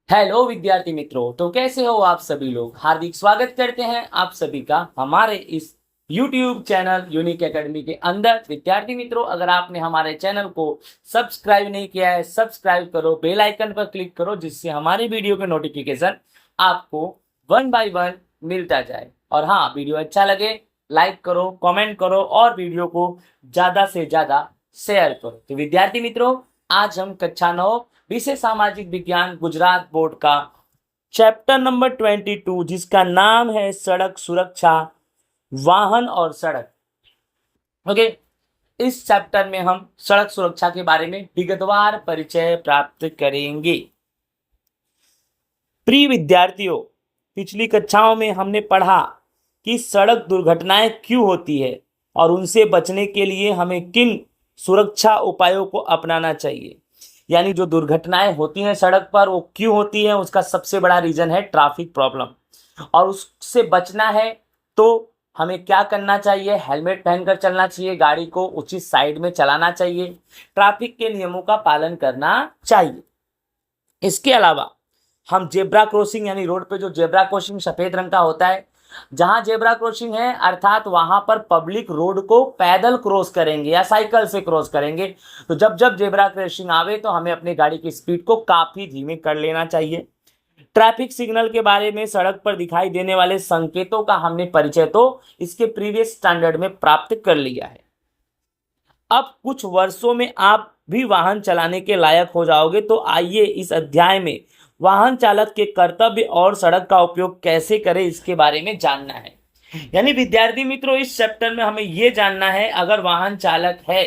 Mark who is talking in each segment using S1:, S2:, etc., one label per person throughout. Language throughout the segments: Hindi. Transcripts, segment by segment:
S1: हेलो विद्यार्थी मित्रों, तो कैसे हो आप सभी लोग। हार्दिक स्वागत करते हैं आप सभी का हमारे इस YouTube चैनल यूनिक एकेडमी के अंदर। विद्यार्थी मित्रों, अगर आपने हमारे चैनल को सब्सक्राइब नहीं किया है, सब्सक्राइब करो, बेल आइकन पर क्लिक करो, जिससे हमारी वीडियो के नोटिफिकेशन आपको वन बाय वन मिलता जाए। और हाँ, वीडियो अच्छा लगे लाइक करो, कमेंट करो और वीडियो को ज्यादा से ज्यादा शेयर करो। तो विद्यार्थी मित्रों, आज हम कक्षा 9 विषय सामाजिक विज्ञान गुजरात बोर्ड का चैप्टर नंबर 22, जिसका नाम है सड़क सुरक्षा, वाहन और सड़क। ओके, इस चैप्टर में हम सड़क सुरक्षा के बारे में विगतवार परिचय प्राप्त करेंगे। प्रिय विद्यार्थियों, पिछली कक्षाओं में हमने पढ़ा कि सड़क दुर्घटनाएं क्यों होती है और उनसे बचने के लिए हमें किन सुरक्षा उपायों को अपनाना चाहिए। यानी जो दुर्घटनाएं होती हैं सड़क पर, वो क्यों होती हैं, उसका सबसे बड़ा रीजन है ट्रैफिक प्रॉब्लम। और उससे बचना है तो हमें क्या करना चाहिए। हेलमेट पहनकर चलना चाहिए, गाड़ी को उचित साइड में चलाना चाहिए, ट्रैफिक के नियमों का पालन करना चाहिए। इसके अलावा हम जेब्रा क्रॉसिंग, यानी रोड पे जो जेब्रा क्रॉसिंग सफेद रंग का होता है, जहां जेब्रा क्रॉसिंग है अर्थात वहां पर पब्लिक रोड को पैदल क्रॉस करेंगे या साइकिल से क्रॉस करेंगे। तो जब जब जेब्रा क्रॉसिंग आवे तो हमें अपनी गाड़ी की स्पीड को काफी धीमे कर लेना चाहिए। ट्रैफिक सिग्नल के बारे में, सड़क पर दिखाई देने वाले संकेतों का हमने परिचय तो इसके प्रीवियस स्टैंडर्ड में प्राप्त कर लिया है। अब कुछ वर्षों में आप भी वाहन चलाने के लायक हो जाओगे, तो आइए इस अध्याय में वाहन चालक के कर्तव्य और सड़क का उपयोग कैसे करें इसके बारे में जानना है। यानी विद्यार्थी मित्रों, इस चैप्टर में हमें यह जानना है, अगर वाहन चालक है,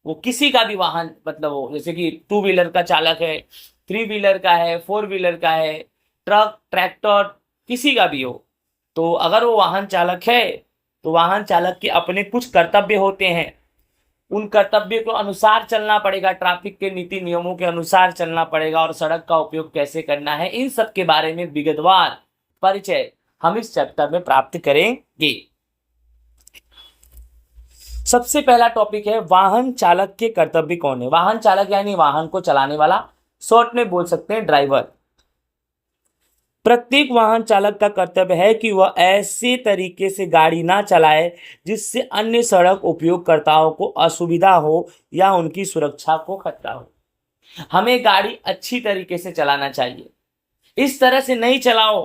S1: वो किसी का भी वाहन, मतलब वो जैसे कि टू व्हीलर का चालक है, थ्री व्हीलर का है, फोर व्हीलर का है, ट्रक, ट्रैक्टर, किसी का भी हो, तो अगर वो वाहन चालक है तो वाहन चालक के अपने कुछ कर्तव्य होते हैं। उन कर्तव्य को अनुसार चलना पड़ेगा, ट्रैफिक के नीति नियमों के अनुसार चलना पड़ेगा, और सड़क का उपयोग कैसे करना है, इन सब के बारे में विगतवार परिचय हम इस चैप्टर में प्राप्त करेंगे। सबसे पहला टॉपिक है वाहन चालक के कर्तव्य कौन है। वाहन चालक यानी वाहन को चलाने वाला, शॉर्ट में बोल सकते हैं ड्राइवर। प्रत्येक वाहन चालक का कर्तव्य है कि वह ऐसे तरीके से गाड़ी ना चलाए जिससे अन्य सड़क उपयोगकर्ताओं को असुविधा हो या उनकी सुरक्षा को खतरा हो। हमें गाड़ी अच्छी तरीके से चलाना चाहिए। इस तरह से नहीं चलाओ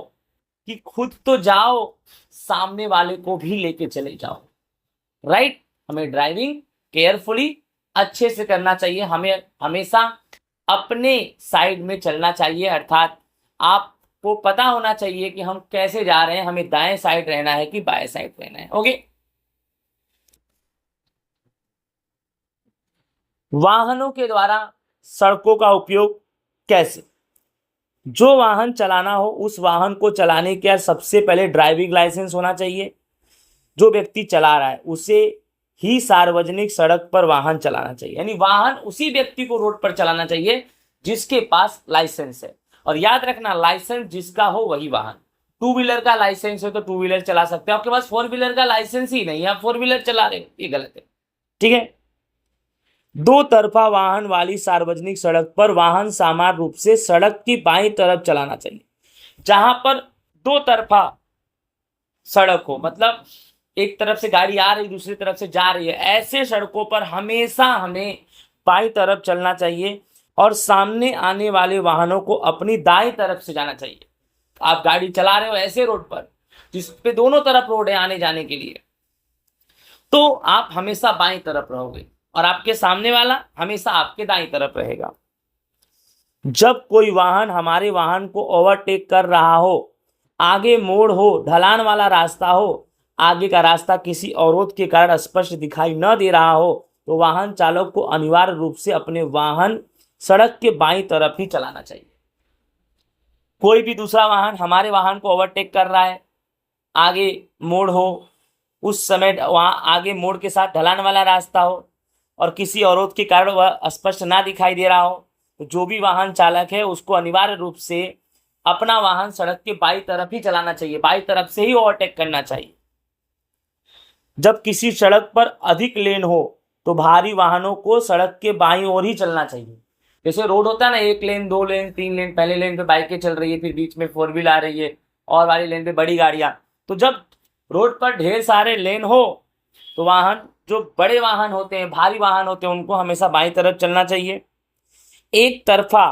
S1: कि खुद तो जाओ, सामने वाले को भी लेके चले जाओ। राइट, हमें ड्राइविंग केयरफुली अच्छे से करना चाहिए। हमें हमेशा अपने साइड में चलना चाहिए, अर्थात आपको पता होना चाहिए कि हम कैसे जा रहे हैं, हमें दाएं साइड रहना है कि बाएं साइड रहना है। ओके, वाहनों के द्वारा सड़कों का उपयोग कैसे। जो वाहन चलाना हो उस वाहन को चलाने के सबसे पहले ड्राइविंग लाइसेंस होना चाहिए। जो व्यक्ति चला रहा है उसे ही सार्वजनिक सड़क पर वाहन चलाना चाहिए, यानी वाहन उसी व्यक्ति को रोड पर चलाना चाहिए जिसके पास लाइसेंस है। और याद रखना, लाइसेंस जिसका हो वही वाहन। टू व्हीलर का लाइसेंस है तो टू व्हीलर चला सकते हैं, आपके पास फोर व्हीलर का लाइसेंस ही नहीं है, आप फोर व्हीलर चला रहे हो, ये गलत है। ठीक है। दो तरफा वाहन वाली सार्वजनिक सड़क पर वाहन समान रूप से सड़क की बाईं तरफ चलाना चाहिए। जहां पर दो तरफा सड़क हो, मतलब एक तरफ से गाड़ी आ रही दूसरी तरफ से जा रही है, ऐसे सड़कों पर हमेशा हमें बाईं तरफ चलना चाहिए और सामने आने वाले वाहनों को अपनी दाईं तरफ से जाना चाहिए। आप गाड़ी चला रहे हो ऐसे रोड पर जिस पे दोनों तरफ रोड है आने जाने के लिए, तो आप हमेशा बाईं तरफ रहोगे और आपके सामने वाला हमेशा आपके दाईं तरफ रहेगा। जब कोई वाहन हमारे वाहन को ओवरटेक कर रहा हो, आगे मोड़ हो, ढलान वाला रास्ता हो, आगे का रास्ता किसी अवरोध के कारण स्पष्ट दिखाई न दे रहा हो, तो वाहन चालक को अनिवार्य रूप से अपने वाहन सड़क के बाईं तरफ ही चलाना चाहिए। कोई भी दूसरा वाहन हमारे वाहन को ओवरटेक कर रहा है, आगे मोड़ हो, उस समय वहां आगे मोड़ के साथ ढलान वाला रास्ता हो और किसी अवरोध के कारण वह स्पष्ट ना दिखाई दे रहा हो, तो जो भी वाहन चालक है उसको अनिवार्य रूप से अपना वाहन सड़क के बाईं तरफ ही चलाना चाहिए, बाईं तरफ से ही ओवरटेक करना चाहिए। जब किसी सड़क पर अधिक लेन हो तो भारी वाहनों को सड़क के बाईं ओर ही चलना चाहिए। जैसे रोड होता है ना, 1 लेन 2 लेन 3 लेन, पहले लेन पे बाइकें चल रही है, फिर बीच में 4 व्हील आ रही है और वाली लेन पे बड़ी गाड़ियां। तो जब रोड पर ढेर सारे लेन हो तो वाहन, जो बड़े वाहन होते हैं, भारी वाहन होते हैं, उनको हमेशा बाईं तरफ चलना चाहिए। एक तरफा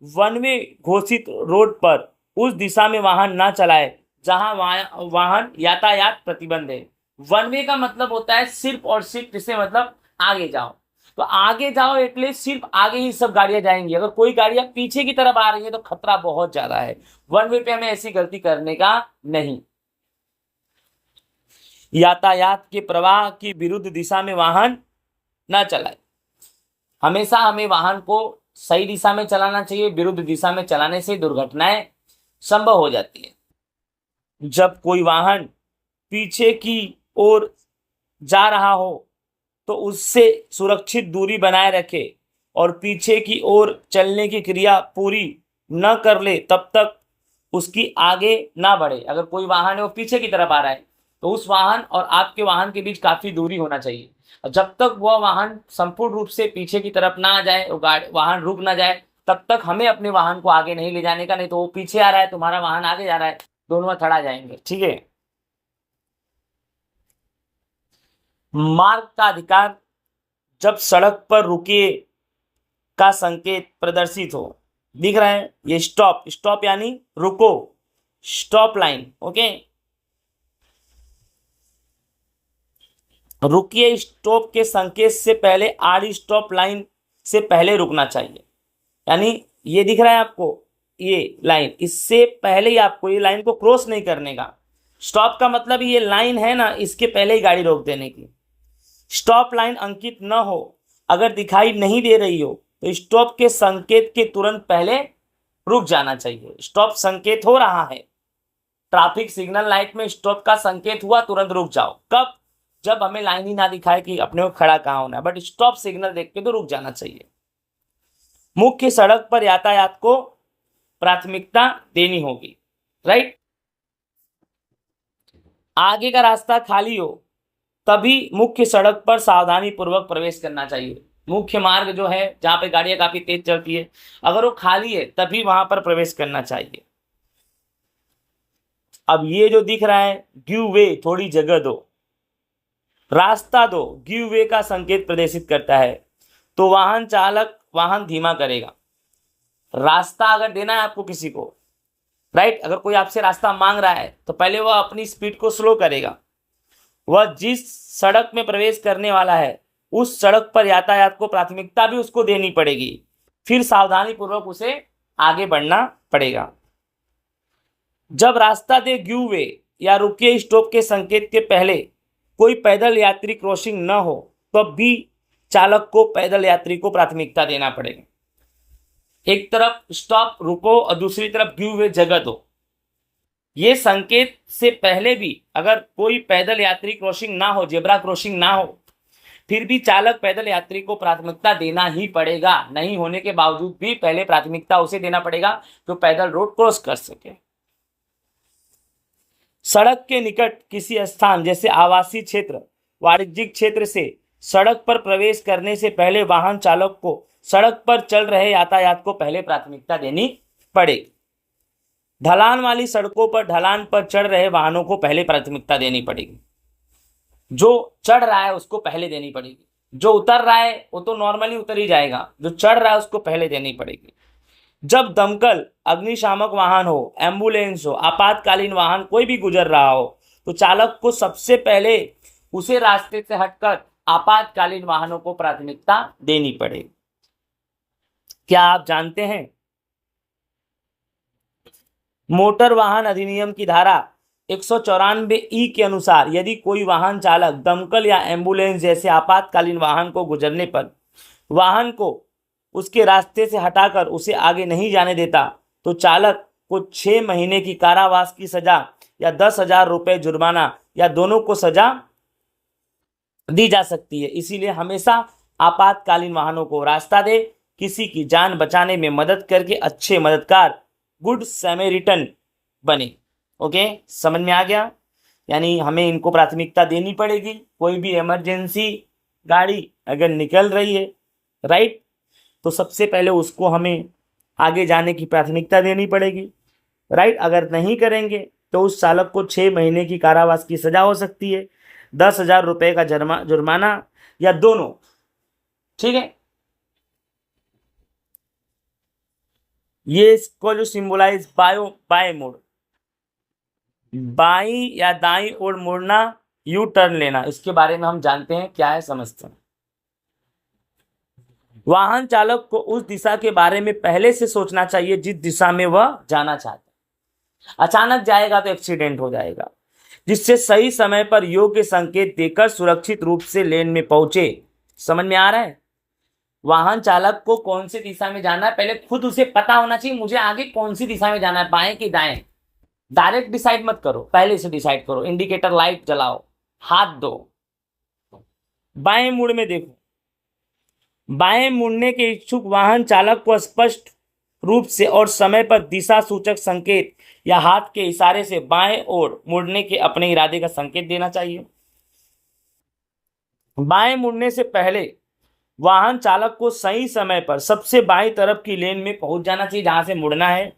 S1: वन वे घोषित रोड पर उस दिशा में वाहन ना चलाए जहां वाहन यातायात प्रतिबंध है। वन वे का मतलब होता है सिर्फ और सिर्फ, जिससे मतलब आगे जाओ, तो आगे जाओ એટલે सिर्फ आगे ही सब गाड़ियां जाएंगी। अगर कोई गाड़ियां पीछे की तरफ आ रही है तो खतरा बहुत ज्यादा है। वन वे पे हमें ऐसी गलती करने का नहीं। यातायात के प्रवाह की विरुद्ध दिशा में वाहन ना चलाए। हमेशा हमें वाहन को सही दिशा में चलाना चाहिए। विरुद्ध दिशा में चलाने से दुर्घटनाएं संभव हो जाती है। जब कोई वाहन पीछे की ओर जा रहा हो तो उससे सुरक्षित दूरी बनाए रखे और पीछे की ओर चलने की क्रिया पूरी न कर ले तब तक उसकी आगे ना बढ़े। अगर कोई वाहन है वो पीछे की तरफ आ रहा है तो उस वाहन और आपके वाहन के बीच काफी दूरी होना चाहिए। और जब तक वह वाहन संपूर्ण रूप से पीछे की तरफ ना आ जाए, वो वाहन रुक ना जाए, तब तक हमें अपने वाहन को आगे नहीं ले जाने का। नहीं तो वो पीछे आ रहा है, तुम्हारा वाहन आगे जा रहा है, दोनों थड़ा जाएंगे। ठीक है। मार्ग का अधिकार, जब सड़क पर रुकिए का संकेत प्रदर्शित हो, दिख रहा है ये स्टॉप, स्टॉप यानी रुको, स्टॉप लाइन। ओके, रुकिए स्टॉप के संकेत से पहले आड़ी स्टॉप लाइन से पहले रुकना चाहिए। यानी ये दिख रहा है आपको ये लाइन, इससे पहले ही आपको ये लाइन को क्रॉस नहीं करने का। स्टॉप का मतलब ये लाइन है ना, इसके पहले ही गाड़ी रोक देने की। स्टॉप लाइन अंकित न हो, अगर दिखाई नहीं दे रही हो तो स्टॉप के संकेत के तुरंत पहले रुक जाना चाहिए। स्टॉप संकेत हो रहा है, ट्रैफिक सिग्नल लाइट में स्टॉप का संकेत हुआ, तुरंत रुक जाओ। कब? जब हमें लाइन ही ना दिखाए कि अपने को खड़ा कहाँ होना है, बट स्टॉप सिग्नल देख के तो रुक जाना चाहिए। मुख्य सड़क पर यातायात को प्राथमिकता देनी होगी, राइट। आगे का रास्ता खाली हो तभी मुख्य सड़क पर सावधानी पूर्वक प्रवेश करना चाहिए। मुख्य मार्ग जो है जहां पे गाड़ियां काफी तेज चलती है, अगर वो खाली है तभी वहां पर प्रवेश करना चाहिए। अब ये जो दिख रहा है गिव वे, थोड़ी जगह दो, रास्ता दो, गिव वे का संकेत प्रदर्शित करता है तो वाहन चालक वाहन धीमा करेगा। रास्ता अगर देना है आपको किसी को, राइट, अगर कोई आपसे रास्ता मांग रहा है तो पहले वह अपनी स्पीड को स्लो करेगा। वह जिस सड़क में प्रवेश करने वाला है उस सड़क पर यातायात को प्राथमिकता भी उसको देनी पड़ेगी, फिर सावधानी पूर्वक उसे आगे बढ़ना पड़ेगा। जब रास्ता दे गिव वे या रुकिए स्टॉप के संकेत के पहले कोई पैदल यात्री क्रॉसिंग न हो तब भी चालक को पैदल यात्री को प्राथमिकता देना पड़ेगा। एक तरफ स्टॉप रुको और दूसरी तरफ गिव वे जगह दो। ये संकेत से पहले भी अगर कोई पैदल यात्री क्रॉसिंग ना हो, जेब्रा क्रॉसिंग ना हो, फिर भी चालक पैदल यात्री को प्राथमिकता देना ही पड़ेगा। नहीं होने के बावजूद भी पहले प्राथमिकता उसे देना पड़ेगा जो पैदल रोड क्रॉस कर सके। सड़क के निकट किसी स्थान जैसे आवासीय क्षेत्र, वाणिज्यिक क्षेत्र से सड़क पर प्रवेश करने से पहले वाहन चालक को सड़क पर चल रहे यातायात को पहले प्राथमिकता देनी पड़ेगी। ढलान वाली सड़कों पर ढलान पर चढ़ रहे वाहनों को पहले प्राथमिकता देनी पड़ेगी। जो चढ़ रहा है उसको पहले देनी पड़ेगी, जो उतर रहा है वो तो नॉर्मली उतर ही जाएगा, जो चढ़ रहा है उसको पहले देनी पड़ेगी। जब दमकल, अग्निशामक वाहन हो, एम्बुलेंस हो, आपातकालीन वाहन कोई भी गुजर रहा हो तो चालक को सबसे पहले उसे रास्ते से हटकर आपातकालीन वाहनों को प्राथमिकता देनी पड़ेगी। क्या आप जानते हैं मोटर वाहन अधिनियम की धारा 194 के अनुसार यदि कोई वाहन चालक दमकल या एम्बुलेंस जैसे आपातकालीन वाहन को गुजरने पर वाहन को उसके रास्ते से हटाकर उसे आगे नहीं जाने देता तो चालक को 6 महीने की कारावास की सजा या 10,000 रुपये जुर्माना या दोनों को सजा दी जा सकती है। इसीलिए हमेशा आपातकालीन वाहनों को रास्ता दे, किसी की जान बचाने में मदद करके अच्छे मददगार, गुड सैमेरिटन बने। ओके, समझ में आ गया? यानी हमें इनको प्राथमिकता देनी पड़ेगी। कोई भी इमरजेंसी गाड़ी अगर निकल रही है, राइट, तो सबसे पहले उसको हमें आगे जाने की प्राथमिकता देनी पड़ेगी, राइट। अगर नहीं करेंगे तो उस चालक को 6 महीने की कारावास की सजा हो सकती है, 10,000 रुपये का जुर्माना, या दोनों, ठीक है। ये इसको जो सिंबलाइज बाय मोड़, बाई या दाई ओर मुड़ना, यू टर्न लेना, इसके बारे में हम जानते हैं क्या है, समझते हैं। वाहन चालक को उस दिशा के बारे में पहले से सोचना चाहिए जिस दिशा में वह जाना चाहता है। अचानक जाएगा तो एक्सीडेंट हो जाएगा, जिससे सही समय पर योग्य संकेत देकर सुरक्षित रूप से लेन में पहुंचे। समझ में आ रहा है? वाहन चालक को कौन सी दिशा में जाना है पहले खुद उसे पता होना चाहिए, मुझे आगे कौन सी दिशा में जाना है, बाएं कि दाएं। डायरेक्ट डिसाइड मत करो, पहले से डिसाइड करो। इंडिकेटर लाइट जलाओ, हाथ दो, बाएं मुड़ में देखो। बाएं मुड़ने के इच्छुक वाहन चालक को स्पष्ट रूप से और समय पर दिशा सूचक संकेत या हाथ के इशारे से बाएं ओर मुड़ने के अपने इरादे का संकेत देना चाहिए। बाएं मुड़ने से पहले वाहन चालक को सही समय पर सबसे बाईं तरफ की लेन में पहुंच जाना चाहिए जहां से मुड़ना है।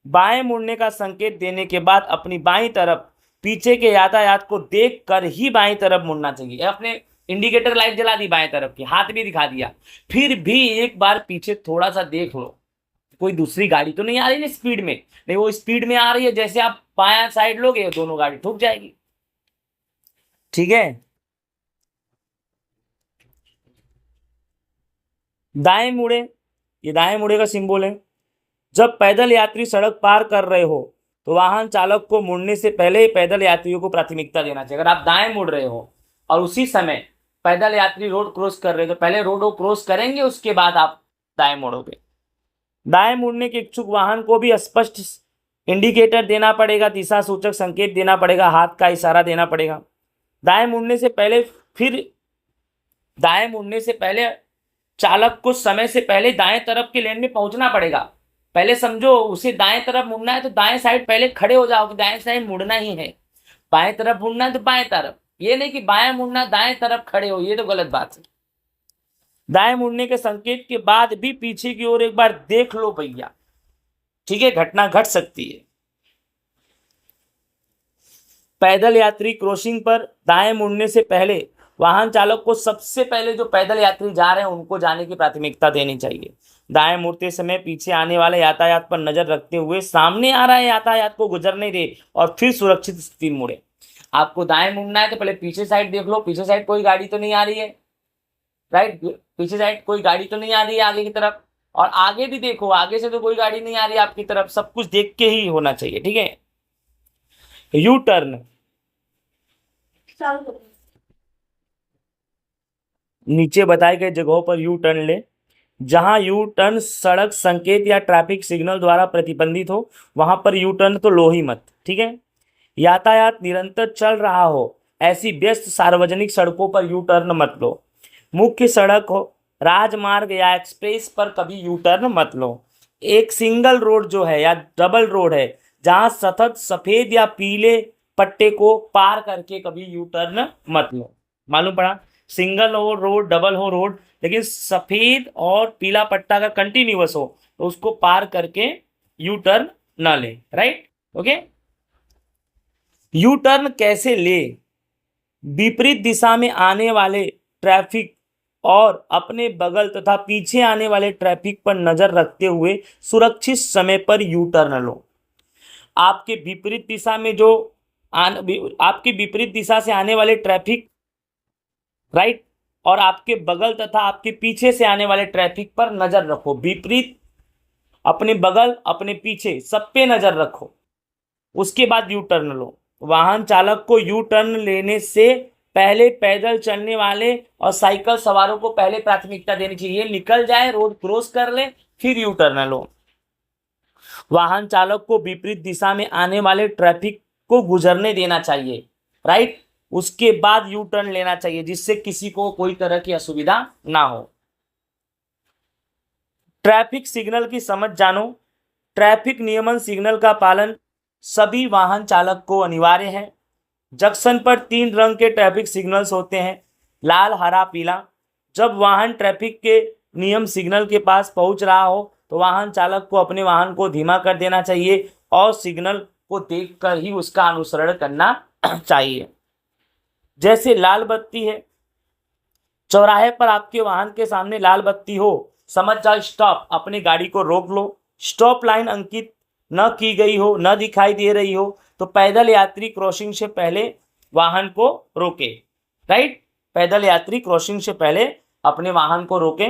S1: बाएं मुड़ने का संकेत देने के बाद अपनी बाईं तरफ पीछे के यातायात को देख कर ही बाईं तरफ मुड़ना चाहिए। अपने इंडिकेटर लाइट जला दी बाएं तरफ की, हाथ भी दिखा दिया, फिर भी एक बार पीछे थोड़ा सा देख लो, कोई दूसरी गाड़ी तो नहीं आ रही ना स्पीड में। नहीं, वो स्पीड में आ रही है, जैसे आप बायां साइड लोगे दोनों गाड़ी ठुक जाएगी, ठीक है। दाएं मुड़े, ये दाएं मुड़े का सिंबल है। जब पैदल यात्री सड़क पार कर रहे हो तो वाहन चालक को मुड़ने से पहले ही पैदल यात्रियों को प्राथमिकता देना चाहिए। अगर आप दाएं मुड़ रहे हो और उसी समय पैदल यात्री रोड क्रॉस कर रहे हो तो पहले रोड को क्रॉस करेंगे, उसके बाद आप दाएं मुड़ोगे। दाएं मुड़ने के इच्छुक वाहन को भी स्पष्ट इंडिकेटर देना पड़ेगा, दिशा सूचक संकेत देना पड़ेगा, हाथ का इशारा देना पड़ेगा। दाएं मुड़ने से पहले दाएं मुड़ने से पहले चालक को समय से पहले दाएं तरफ के लेन में पहुंचना पड़ेगा। पहले समझो उसे दाएं तरफ मुड़ना है तो दाएं साइड पहले खड़े हो जाओ कि दाएं साइड मुड़ना ही है। बाएं तरफ मुड़ना है तो बाएं तरफ, ये नहीं कि बाएं मुड़ना दाएं तरफ खड़े हो, ये तो गलत बात है। दाएं मुड़ने के संकेत के बाद भी पीछे की ओर एक बार देख लो भैया, ठीक है, घटना घट सकती है। पैदल यात्री क्रॉसिंग पर दाएं मुड़ने से पहले वाहन चालक को सबसे पहले जो पैदल यात्री जा रहे हैं उनको जाने की प्राथमिकता देनी चाहिए। दाएं मुड़ते समय पीछे आने वाले यातायात पर नजर रखते हुए सामने आ रहा है यातायात को गुजरने दे और फिर सुरक्षित स्थिति में मुड़े। आपको दाएं मुड़ना है तो पहले पीछे साइड देख लो, पीछे साइड कोई गाड़ी तो नहीं आ रही है, राइट। पीछे साइड कोई गाड़ी तो नहीं आ रही है आगे की तरफ, और आगे भी देखो, आगे से तो कोई गाड़ी नहीं आ रही है आपकी तरफ। सब कुछ देख के ही होना चाहिए, ठीक है। यू टर्न, नीचे बताए गए जगहों पर यू टर्न ले। जहां यू टर्न सड़क संकेत या ट्रैफिक सिग्नल द्वारा प्रतिबंधित हो वहां पर यू टर्न तो लो ही मत, ठीक है। यातायात निरंतर चल रहा हो ऐसी व्यस्त सार्वजनिक सड़कों पर यू टर्न मत लो। मुख्य सड़क हो, राजमार्ग या एक्सप्रेस पर कभी यू टर्न मत लो। एक सिंगल रोड जो है या डबल रोड है जहां सतत सफेद या पीले पट्टे को पार करके कभी यू टर्न मत लो। मालूम पड़ा? सिंगल हो रोड, डबल हो रोड, लेकिन सफेद और पीला पट्टा का कंटिन्यूअस हो तो उसको पार करके यू टर्न ना ले, राइट, ओके। यू टर्न कैसे ले? विपरीत दिशा में आने वाले ट्रैफिक और अपने बगल तथा पीछे आने वाले ट्रैफिक पर नजर रखते हुए सुरक्षित समय पर यू टर्न लो। आपके विपरीत दिशा में जो आपके विपरीत दिशा से आने वाले ट्रैफिक, राइट, और आपके बगल तथा आपके पीछे से आने वाले ट्रैफिक पर नजर रखो। विपरीत, अपने बगल, अपने पीछे, सब पे नजर रखो, उसके बाद यू टर्न लो। वाहन चालक को यू टर्न लेने से पहले पैदल चलने वाले और साइकिल सवारों को पहले प्राथमिकता देनी चाहिए। निकल जाए, रोड क्रॉस कर ले, फिर यू टर्न लो। वाहन चालक को विपरीत दिशा में आने वाले ट्रैफिक को गुजरने देना चाहिए, राइट, उसके बाद यू टर्न लेना चाहिए जिससे किसी को कोई तरह की असुविधा ना हो। ट्रैफिक सिग्नल की समझ जानो। ट्रैफिक नियमन सिग्नल का पालन सभी वाहन चालक को अनिवार्य है। जंक्शन पर 3 रंग के ट्रैफिक सिग्नल्स होते हैं, लाल, हरा, पीला। जब वाहन ट्रैफिक के नियम सिग्नल के पास पहुंच रहा हो तो वाहन चालक को अपने वाहन को धीमा कर देना चाहिए और सिग्नल को देखकर ही उसका अनुसरण करना चाहिए। जैसे लाल बत्ती है, चौराहे पर आपके वाहन के सामने लाल बत्ती हो, समझ जाओ स्टॉप, अपनी गाड़ी को रोक लो। स्टॉप लाइन अंकित न की गई हो, न दिखाई दे रही हो तो पैदल यात्री क्रॉसिंग से पहले वाहन को रोके। राइट, पैदल यात्री क्रॉसिंग से पहले अपने वाहन को रोके।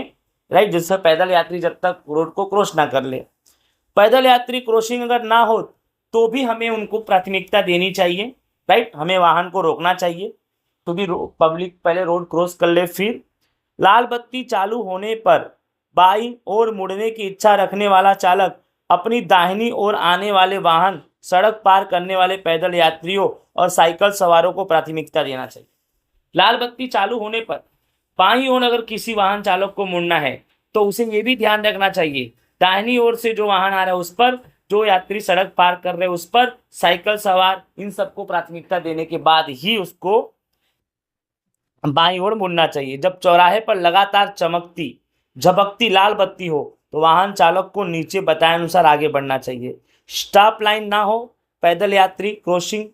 S1: राइट, जिससे पैदल यात्री जब तक रोड को क्रॉस ना कर ले। पैदल यात्री क्रॉसिंग अगर ना हो तो भी हमें उनको प्राथमिकता देनी चाहिए। राइट, हमें वाहन को रोकना चाहिए तो भी पब्लिक पहले रोड क्रॉस कर ले। फिर लाल बत्ती चालू होने पर बाईं ओर मुड़ने की इच्छा रखने वाला चालक अपनी दाहिनी ओर आने वाले वाहन, सड़क पार करने वाले पैदल यात्रियों और साइकिल सवारों को प्राथमिकता देना चाहिए। लाल बत्ती चालू होने पर बाईं ओर अगर किसी वाहन चालक को मुड़ना है तो उसे ये भी ध्यान रखना चाहिए दाहिनी ओर से जो वाहन आ रहा है उस पर, जो यात्री सड़क पार कर रहे हैं उस पर, साइकिल सवार, इन सबको प्राथमिकता देने के बाद ही उसको बाईं ओर मुड़ना चाहिए। जब चौराहे पर लगातार चमकती झपकती लाल बत्ती हो तो वाहन चालक को नीचे बताए अनुसार आगे बढ़ना चाहिए। स्टॉप लाइन ना हो, पैदल यात्री क्रॉसिंग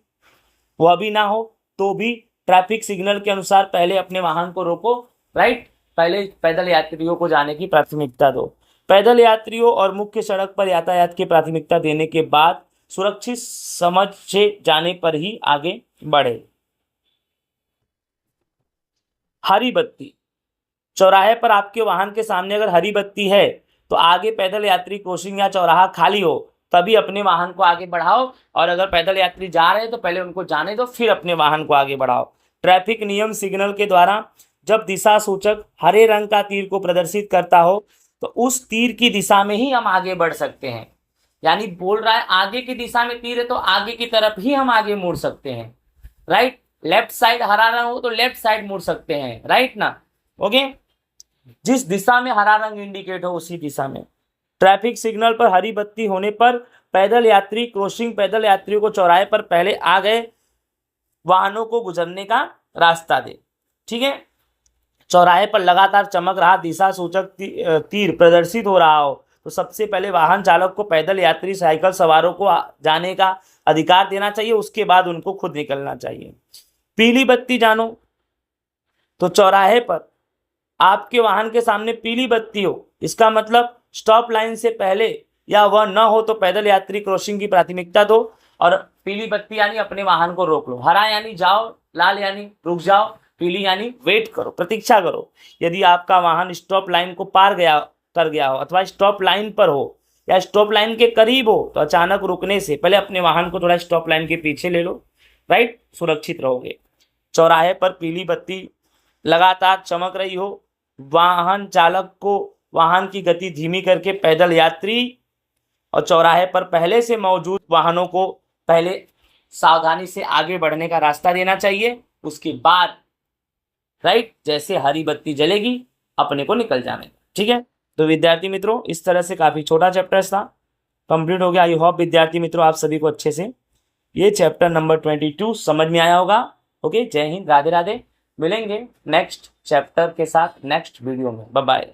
S1: वह भी ना हो तो भी ट्रैफिक सिग्नल के अनुसार पहले अपने वाहन को रोको। राइट, पहले पैदल यात्रियों को जाने की प्राथमिकता दो। पैदल यात्रियों और मुख्य सड़क पर यातायात की प्राथमिकता देने के बाद सुरक्षित समझ से जाने पर ही आगे बढ़े। हरी बत्ती, चौराहे पर आपके वाहन के सामने अगर हरी बत्ती है तो आगे पैदल यात्री क्रॉसिंग या चौराहा खाली हो तभी अपने वाहन को आगे बढ़ाओ, और अगर पैदल यात्री जा रहे हैं तो पहले उनको जाने दो फिर अपने वाहन को आगे बढ़ाओ। ट्रैफिक नियम सिग्नल के द्वारा जब दिशा सूचक हरे रंग का तीर को प्रदर्शित करता हो तो उस तीर की दिशा में ही हम आगे बढ़ सकते हैं। यानी बोल रहा है आगे की दिशा में तीर है तो आगे की तरफ ही हम आगे मुड़ सकते हैं। राइट, लेफ्ट साइड हरा रंग हो तो लेफ्ट साइड मुड़ सकते हैं। राइट ना, ओके, जिस दिशा में हरा रंग इंडिकेट हो उसी दिशा में। ट्रैफिक सिग्नल पर हरी बत्ती होने पर पैदल यात्री क्रॉसिंग, पैदल यात्रियों को चौराहे पर पहले आ गए वाहनों को गुजरने का रास्ता दे। ठीक है, चौराहे पर लगातार चमक रहा दिशा सूचक तीर प्रदर्शित हो रहा हो तो सबसे पहले वाहन चालक को पैदल यात्री साइकिल सवारों को जाने का अधिकार देना चाहिए, उसके बाद उनको खुद निकलना चाहिए। पीली बत्ती जानो, तो चौराहे पर आपके वाहन के सामने पीली बत्ती हो, इसका मतलब स्टॉप लाइन से पहले या वह न हो तो पैदल यात्री क्रॉसिंग की प्राथमिकता दो, और पीली बत्ती यानी अपने वाहन को रोक लो। हरा यानी जाओ, लाल यानी रुक जाओ, पीली यानी वेट करो, प्रतीक्षा करो। यदि आपका वाहन स्टॉप लाइन को पार कर गया हो अथवा स्टॉप लाइन पर हो या स्टॉप लाइन के करीब हो तो अचानक रुकने से पहले अपने वाहन को थोड़ा स्टॉप लाइन के पीछे ले लो। राइट, सुरक्षित रहोगे। चौराहे पर पीली बत्ती लगातार चमक रही हो, वाहन चालक को वाहन की गति धीमी करके पैदल यात्री और चौराहे पर पहले से मौजूद वाहनों को पहले सावधानी से आगे बढ़ने का रास्ता देना चाहिए। उसके बाद राइट, जैसे हरी बत्ती जलेगी अपने को निकल जाने का। ठीक है, तो विद्यार्थी मित्रों इस तरह से काफ़ी छोटा चैप्टर था, कंप्लीट हो गया। आई होप विद्यार्थी मित्रों आप सभी को अच्छे से ये चैप्टर नंबर 22 समझ में आया होगा। ओके, जय हिंद, राधे राधे। मिलेंगे नेक्स्ट चैप्टर के साथ नेक्स्ट वीडियो में। Bye bye.